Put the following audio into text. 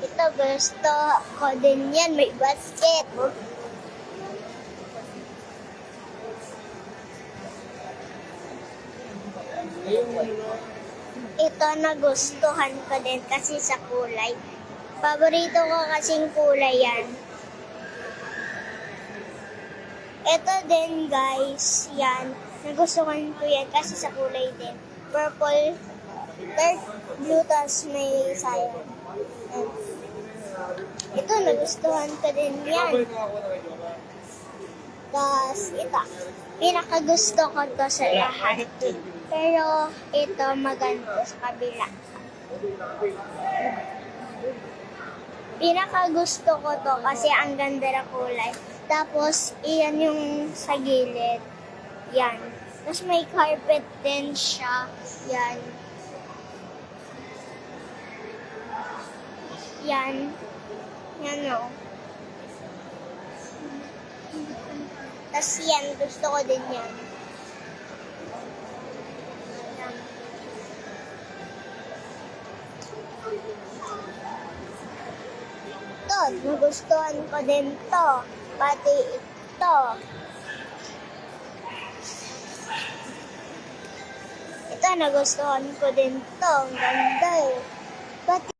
Ito, gusto ko din yan. May basket. Ito, nagustuhan ko din kasi sa kulay. Paborito ko kasing kulay yan. Ito din, guys. Yan. Nagustuhan ko yan kasi sa kulay din. Purple, dark blue, tas may cyan. Ito, nagustuhan ko din yan. Tas, ito. Pinakagusto ko to sa lahat. Pero, ito maganda sa kabila. Pinakagusto ko to kasi ang ganda ng kulay. Tapos, iyan yung sa gilid. Yan. Tapos may carpet din siya. Yan. Yan. Yan o. Tapos yan, gusto ko din yan. Yan. Ito, nagustuhan ko din to. Pati ito. Ito, nagustuhan ko din to. Ang ganda eh. Pati